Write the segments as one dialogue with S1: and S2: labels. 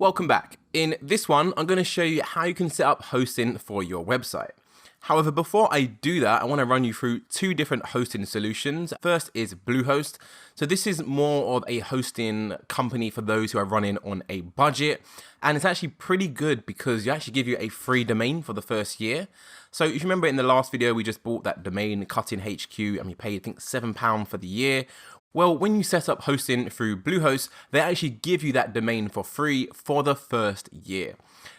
S1: Welcome back. In this one, I'm going to show you how you can set up hosting for your website. However, before I do that, I want to run you through two different hosting solutions. First is Bluehost. So this is more of a hosting company for those who are running on a budget. And it's actually pretty good because you actually give you a free domain for the first year. So if you remember in the last video, we just bought that domain, Cutting HQ, and we paid, I think, £7 for the year. Well, when you set up hosting through Bluehost, they actually give you that domain for free for the first year.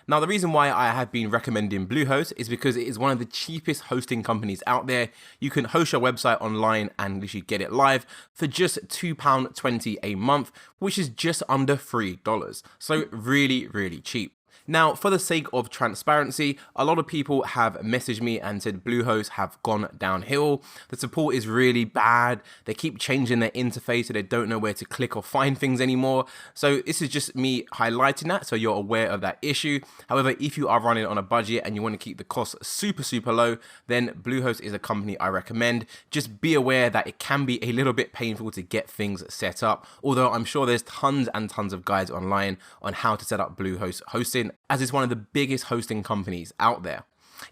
S1: Now, the reason why I have been recommending Bluehost is because it is one of the cheapest hosting companies out there. You can host your website online and literally get it live for just £2.20 a month, which is just under $3. So really, really cheap. Now, for the sake of transparency, a lot of people have messaged me and said Bluehost have gone downhill. The support is really bad. They keep changing their interface so they don't know where to click or find things anymore. So this is just me highlighting that so you're aware of that issue. However, if you are running on a budget and you want to keep the costs super low, then Bluehost is a company I recommend. Just be aware that it can be a little bit painful to get things set up, although I'm sure there's tons and tons of guides online on how to set up Bluehost hosting, as it's one of the biggest hosting companies out there.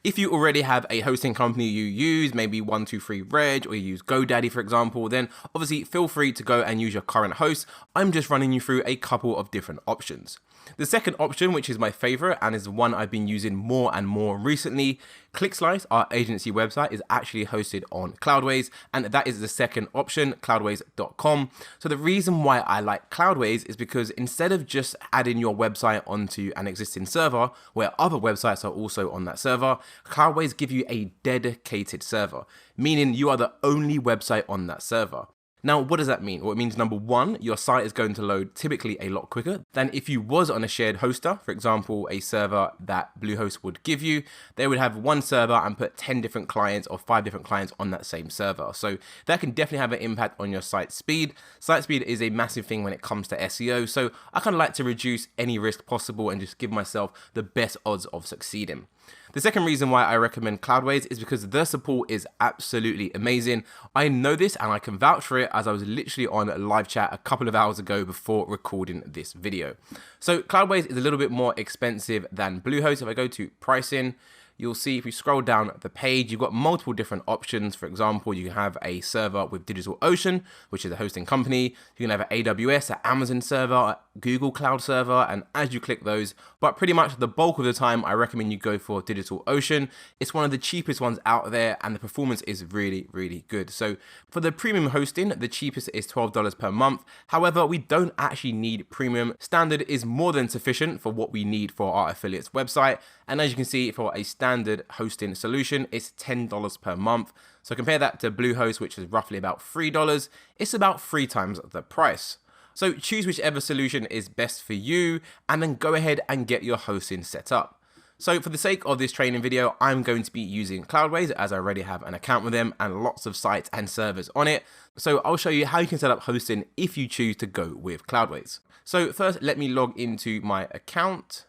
S1: If you already have a hosting company you use, maybe 123reg, or you use GoDaddy, for example, then obviously feel free to go and use your current host. I'm just running you through a couple of different options. The second option, which is my favorite and is one I've been using more and more recently, ClickSlice, our agency website, is actually hosted on Cloudways, and that is the second option, cloudways.com. So the reason why I like Cloudways is because instead of just adding your website onto an existing server where other websites are also on that server, Cloudways give you a dedicated server, meaning you are the only website on that server. Now, what does that mean? Well, it means number one, your site is going to load typically a lot quicker than if you was on a shared hoster. For example, a server that Bluehost would give you, they would have one server and put 10 different clients or 5 different clients on that same server. So that can definitely have an impact on your site speed. Site speed is a massive thing when it comes to SEO. So I kind of like to reduce any risk possible and just give myself the best odds of succeeding. The second reason why I recommend Cloudways is because their support is absolutely amazing. I know this and I can vouch for it, as I was literally on a live chat a couple of hours ago before recording this video. So Cloudways is a little bit more expensive than Bluehost. If I go to pricing, you'll see if you scroll down the page, you've got multiple different options. For example, you can have a server with DigitalOcean, which is a hosting company. You can have an AWS, an Amazon server, a Google Cloud server, and as you click those, but pretty much the bulk of the time, I recommend you go for DigitalOcean. It's one of the cheapest ones out there, and the performance is really, really good. So for the premium hosting, the cheapest is $12 per month. However, we don't actually need premium. Standard is more than sufficient for what we need for our affiliates website. And as you can see, for a standard hosting solution, it's $10 per month. So compare that to Bluehost, which is roughly about $3. It's about 3 times the price. So choose whichever solution is best for you, and then go ahead and get your hosting set up. So for the sake of this training video, I'm going to be using Cloudways, as I already have an account with them and lots of sites and servers on it. So I'll show you how you can set up hosting if you choose to go with Cloudways. So first, let me log into my account.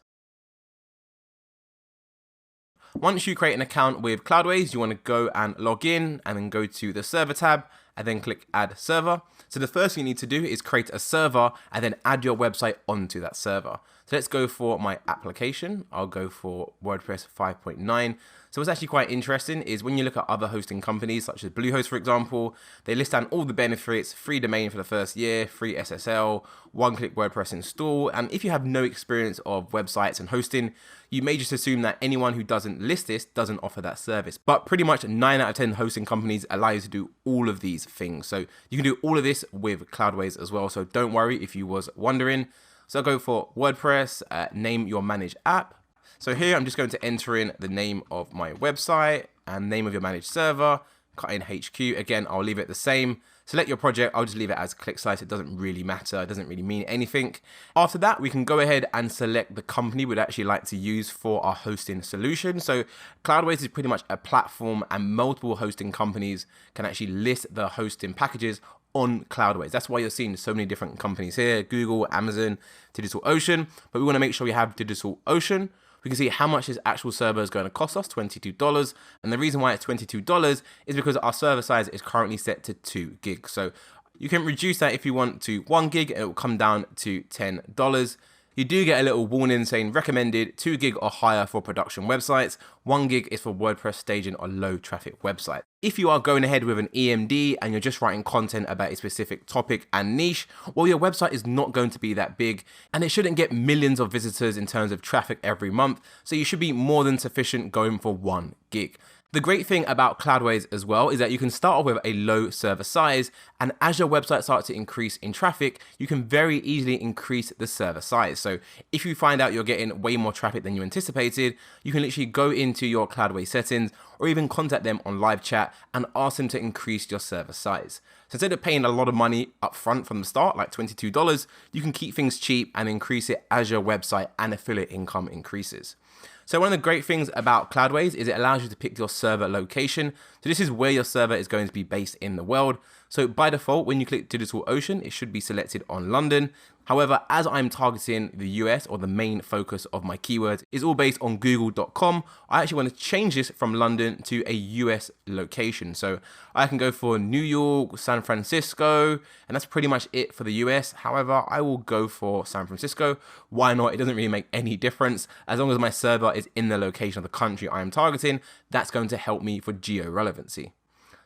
S1: Once you create an account with Cloudways, you want to go and log in and then go to the server tab and then click add server. So the first thing you need to do is create a server and then add your website onto that server. So let's go for my application. I'll go for WordPress 5.9. So what's actually quite interesting is when you look at other hosting companies such as Bluehost, for example, they list down all the benefits: free domain for the first year, free SSL, one-click WordPress install. And if you have no experience of websites and hosting, you may just assume that anyone who doesn't list this doesn't offer that service. But pretty much 9 out of 10 hosting companies allow you to do all of these things. So you can do all of this with Cloudways as well. So don't worry if you was wondering. So I'll go for WordPress, name your managed app. So here I'm just going to enter in the name of my website and name of your managed server, Cutting HQ. Again, I'll leave it the same. Select your project. I'll just leave it as ClickSlice. It doesn't really matter. It doesn't really mean anything. After that, we can go ahead and select the company we'd actually like to use for our hosting solution. So Cloudways is pretty much a platform, and multiple hosting companies can actually list the hosting packages on Cloudways. That's why you're seeing so many different companies here: Google, Amazon, DigitalOcean. But we want to make sure we have DigitalOcean. We can see how much this actual server is going to cost us, $22. And the reason why it's $22 is because our server size is currently set to 2 gigs. So you can reduce that if you want to 1 gig, and it will come down to $10. You do get a little warning saying recommended 2 gig or higher for production websites. 1 gig is for WordPress staging or low traffic website. If you are going ahead with an EMD and you're just writing content about a specific topic and niche, well, your website is not going to be that big and it shouldn't get millions of visitors in terms of traffic every month. So you should be more than sufficient going for 1 gig. The great thing about Cloudways as well is that you can start off with a low server size, and as your website starts to increase in traffic, you can very easily increase the server size. So if you find out you're getting way more traffic than you anticipated, you can literally go into your Cloudways settings or even contact them on live chat and ask them to increase your server size. So instead of paying a lot of money up front from the start, like $22, you can keep things cheap and increase it as your website and affiliate income increases. So one of the great things about Cloudways is it allows you to pick your server location. So this is where your server is going to be based in the world. So by default, when you click DigitalOcean, it should be selected on London. However, as I'm targeting the US, or the main focus of my keywords is all based on google.com, I actually want to change this from London to a US location. So I can go for New York, San Francisco, and that's pretty much it for the US. However, I will go for San Francisco. Why not? It doesn't really make any difference. As long as my server is in the location of the country I am targeting, that's going to help me for geo relevancy.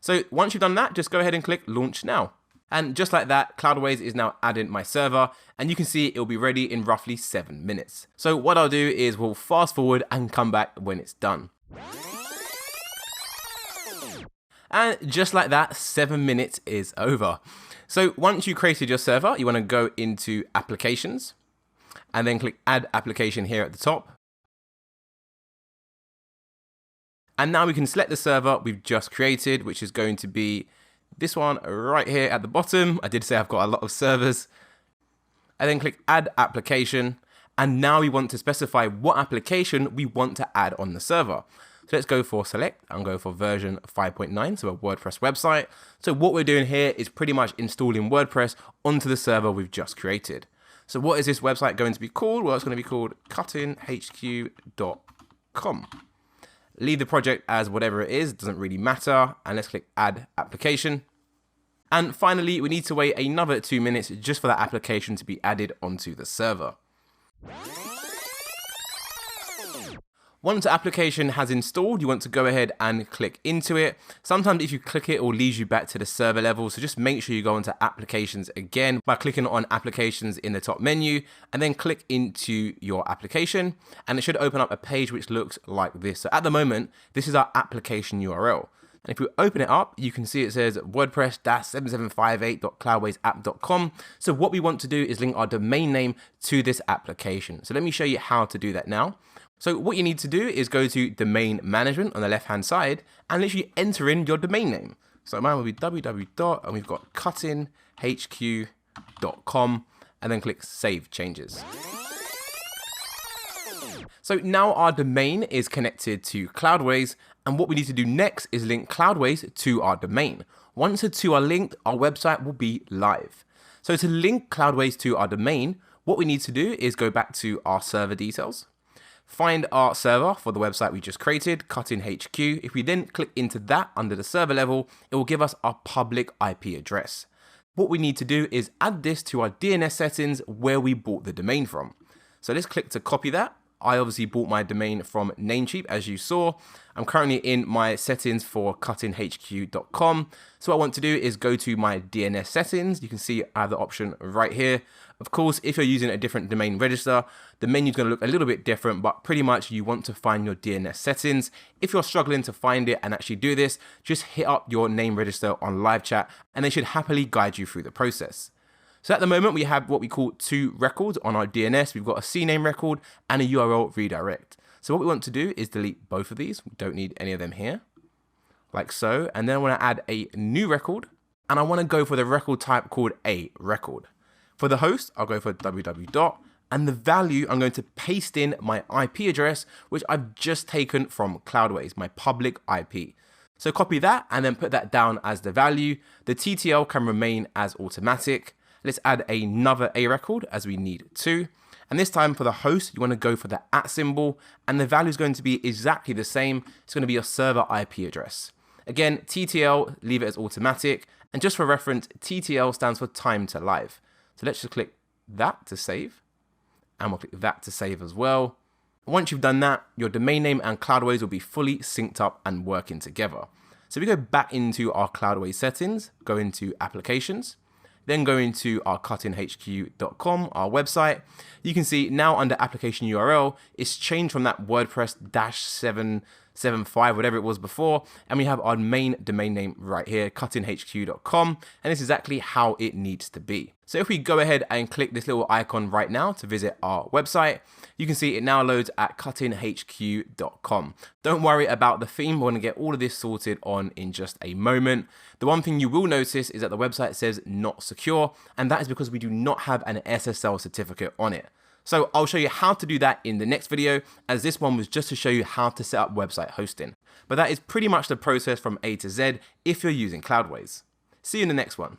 S1: So once you've done that, just go ahead and click Launch Now. And just like that, Cloudways is now adding my server, and you can see it'll be ready in roughly 7 minutes. So what I'll do is we'll fast forward and come back when it's done. And just like that, 7 minutes is over. So once you created your server, you want to go into Applications and then click Add Application here at the top. And now we can select the server we've just created, which is going to be this one right here at the bottom. I did say I've got a lot of servers. And then click Add Application. And now we want to specify what application we want to add on the server. So let's go for Select and go for version 5.9, so a WordPress website. So what we're doing here is pretty much installing WordPress onto the server we've just created. So what is this website going to be called? Well, it's going to be called cuttinghq.com. Leave the project as whatever it is, doesn't really matter. And let's click Add Application. And finally, we need to wait another 2 minutes just for that application to be added onto the server. Once the application has installed, you want to go ahead and click into it. Sometimes if you click it will lead you back to the server level. So just make sure you go into applications again by clicking on applications in the top menu and then click into your application. And it should open up a page which looks like this. So at the moment, this is our application URL. And if we open it up, you can see it says WordPress-7758.cloudwaysapp.com. So what we want to do is link our domain name to this application. So let me show you how to do that now. So what you need to do is go to domain management on the left hand side and literally enter in your domain name. So mine will be www. and we've got cuttinghq.com and then click Save Changes. So now our domain is connected to Cloudways, and what we need to do next is link Cloudways to our domain. Once the two are linked, our website will be live. So to link Cloudways to our domain, what we need to do is go back to our server details. Find our server for the website we just created, cuttinghq. If we then click into that under the server level, it will give us our public IP address. What we need to do is add this to our DNS settings where we bought the domain from. So let's click to copy that. I obviously bought my domain from Namecheap, as you saw. I'm currently in my settings for cuttinghq.com. So what I want to do is go to my DNS settings. You can see I have the option right here. Of course, if you're using a different domain register, the menu is going to look a little bit different, but pretty much you want to find your DNS settings. If you're struggling to find it and actually do this, just hit up your name register on live chat and they should happily guide you through the process. So at the moment, we have what we call 2 records on our DNS. We've got a CNAME record and a URL redirect. So what we want to do is delete both of these. We don't need any of them here, like so. And then I want to add a new record, and I want to go for the record type called a record. For the host, I'll go for www. And the value, I'm going to paste in my IP address, which I've just taken from Cloudways, my public IP. So copy that and then put that down as the value. The TTL can remain as automatic. Let's add another A record as we need 2. And this time for the host, you want to go for the @ symbol, and the value is going to be exactly the same. It's going to be your server IP address. Again, TTL, leave it as automatic. And just for reference, TTL stands for time to live. So let's just click that to save. and we'll click that to save as well. Once you've done that, your domain name and Cloudways will be fully synced up and working together. So we go back into our Cloudways settings, go into applications, then go into our cuttinhq.com, our website. You can see now under application URL, it's changed from that WordPress -775, whatever it was before, and we have our main domain name right here, cuttinhq.com, and this is exactly how it needs to be. So if we go ahead and click this little icon right now to visit our website, you can see it now loads at cuttinhq.com. Don't worry about the theme, we're going to get all of this sorted on in just a moment. The one thing you will notice is that the website says not secure, and that is because we do not have an SSL certificate on it. So I'll show you how to do that in the next video, as this one was just to show you how to set up website hosting. But that is pretty much the process from A to Z if you're using Cloudways. See you in the next one.